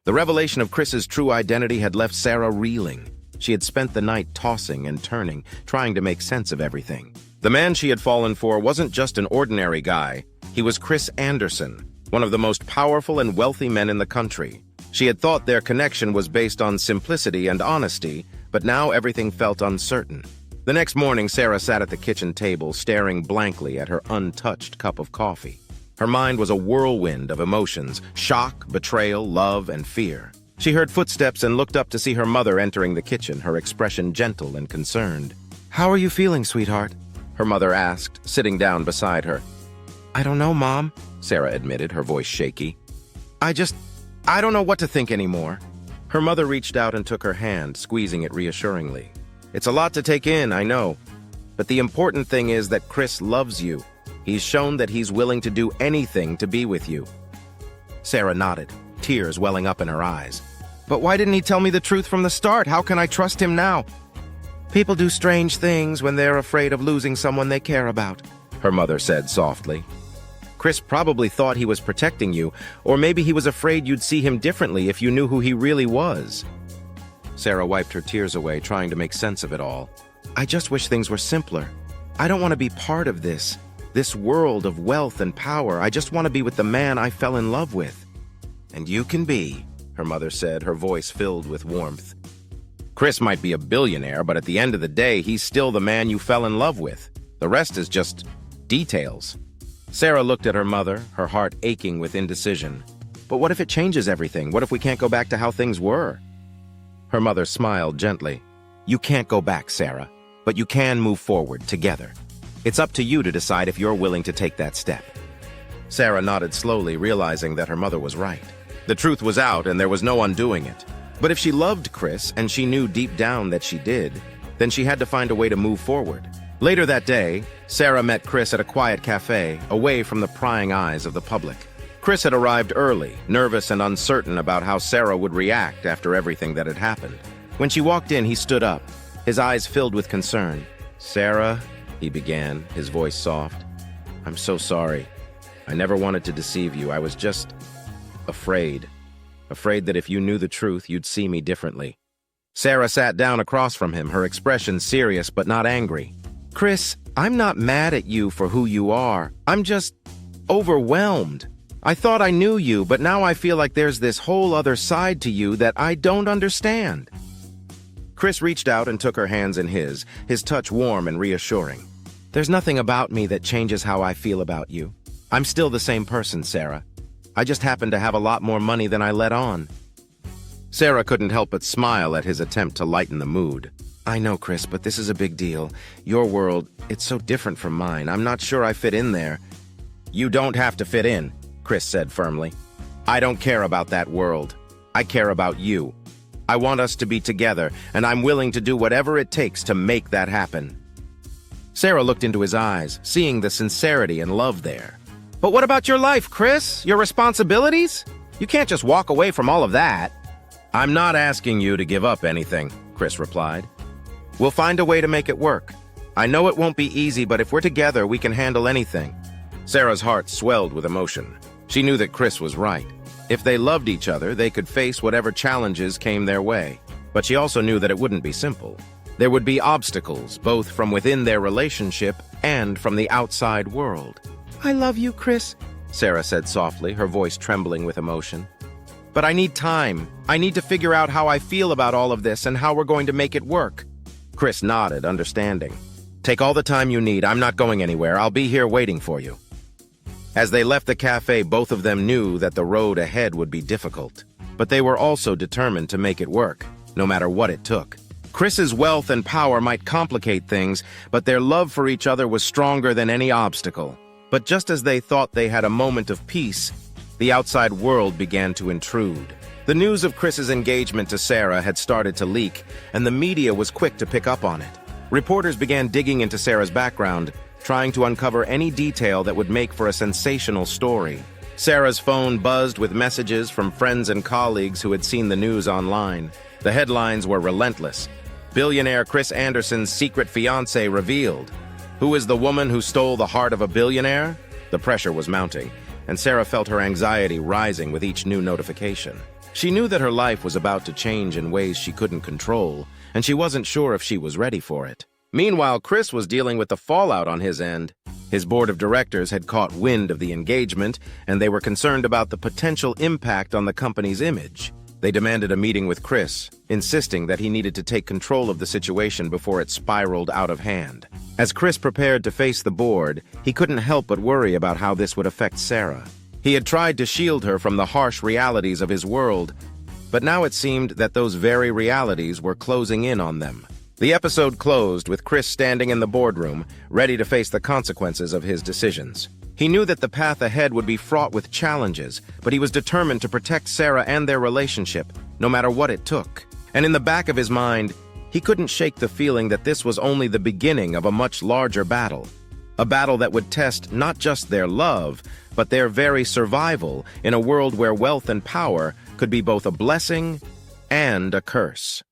The revelation of Chris's true identity had left Sarah reeling. She had spent the night tossing and turning, trying to make sense of everything. The man she had fallen for wasn't just an ordinary guy. He was Chris Anderson, one of the most powerful and wealthy men in the country. She had thought their connection was based on simplicity and honesty, but now everything felt uncertain. The next morning, Sarah sat at the kitchen table, staring blankly at her untouched cup of coffee. Her mind was a whirlwind of emotions: shock, betrayal, love, and fear. She heard footsteps and looked up to see her mother entering the kitchen, her expression gentle and concerned. "How are you feeling, sweetheart?" her mother asked, sitting down beside her. "I don't know, Mom," Sarah admitted, her voice shaky. I don't know what to think anymore." Her mother reached out and took her hand, squeezing it reassuringly. "It's a lot to take in, I know. But the important thing is that Chris loves you. He's shown that he's willing to do anything to be with you." Sarah nodded, tears welling up in her eyes. "But why didn't he tell me the truth from the start? How can I trust him now?" "People do strange things when they're afraid of losing someone they care about," her mother said softly. "Chris probably thought he was protecting you, or maybe he was afraid you'd see him differently if you knew who he really was." Sarah wiped her tears away, trying to make sense of it all. "I just wish things were simpler. I don't want to be part of this world of wealth and power. I just want to be with the man I fell in love with." "And you can be," her mother said, her voice filled with warmth. "Chris might be a billionaire, but at the end of the day, he's still the man you fell in love with. The rest is just details." Sarah looked at her mother, her heart aching with indecision. "But what if it changes everything? What if we can't go back to how things were?" Her mother smiled gently. "You can't go back, Sarah, but you can move forward together. It's up to you to decide if you're willing to take that step." Sarah nodded slowly, realizing that her mother was right. The truth was out, and there was no undoing it. But if she loved Chris, and she knew deep down that she did, then she had to find a way to move forward. Later that day, Sarah met Chris at a quiet cafe, away from the prying eyes of the public. Chris had arrived early, nervous and uncertain about how Sarah would react after everything that had happened. When she walked in, he stood up, his eyes filled with concern. "Sarah," he began, his voice soft, "I'm so sorry. I never wanted to deceive you. I was just afraid that if you knew the truth, you'd see me differently." Sarah sat down across from him, her expression serious but not angry. "Chris, I'm not mad at you for who you are. I'm just overwhelmed. I thought I knew you, but now I feel like there's this whole other side to you that I don't understand." Chris reached out and took her hands in his touch warm and reassuring. "There's nothing about me that changes how I feel about you. I'm still the same person, Sarah. I just happen to have a lot more money than I let on." Sarah couldn't help but smile at his attempt to lighten the mood. "I know, Chris, but this is a big deal. Your world, it's so different from mine. I'm not sure I fit in there." "You don't have to fit in," Chris said firmly. "I don't care about that world. I care about you. I want us to be together, and I'm willing to do whatever it takes to make that happen." Sarah looked into his eyes, seeing the sincerity and love there. "But what about your life, Chris? Your responsibilities? You can't just walk away from all of that." "I'm not asking you to give up anything," Chris replied. "We'll find a way to make it work. I know it won't be easy, but if we're together, we can handle anything." Sarah's heart swelled with emotion. She knew that Chris was right. If they loved each other, they could face whatever challenges came their way. But she also knew that it wouldn't be simple. There would be obstacles, both from within their relationship and from the outside world. "I love you, Chris," Sarah said softly, her voice trembling with emotion. "But I need time. I need to figure out how I feel about all of this and how we're going to make it work." Chris nodded, understanding. "Take all the time you need. I'm not going anywhere. I'll be here waiting for you." As they left the cafe, both of them knew that the road ahead would be difficult. But they were also determined to make it work, no matter what it took. Chris's wealth and power might complicate things, but their love for each other was stronger than any obstacle. But just as they thought they had a moment of peace, the outside world began to intrude. The news of Chris's engagement to Sarah had started to leak, and the media was quick to pick up on it. Reporters began digging into Sarah's background, trying to uncover any detail that would make for a sensational story. Sarah's phone buzzed with messages from friends and colleagues who had seen the news online. The headlines were relentless. "Billionaire Chris Anderson's secret fiancée revealed." "Who is the woman who stole the heart of a billionaire?" The pressure was mounting, and Sarah felt her anxiety rising with each new notification. She knew that her life was about to change in ways she couldn't control, and she wasn't sure if she was ready for it. Meanwhile, Chris was dealing with the fallout on his end. His board of directors had caught wind of the engagement, and they were concerned about the potential impact on the company's image. They demanded a meeting with Chris, insisting that he needed to take control of the situation before it spiraled out of hand. As Chris prepared to face the board, he couldn't help but worry about how this would affect Sarah. He had tried to shield her from the harsh realities of his world, but now it seemed that those very realities were closing in on them. The episode closed with Chris standing in the boardroom, ready to face the consequences of his decisions. He knew that the path ahead would be fraught with challenges, but he was determined to protect Sarah and their relationship, no matter what it took. And in the back of his mind, he couldn't shake the feeling that this was only the beginning of a much larger battle. A battle that would test not just their love, but their very survival in a world where wealth and power could be both a blessing and a curse.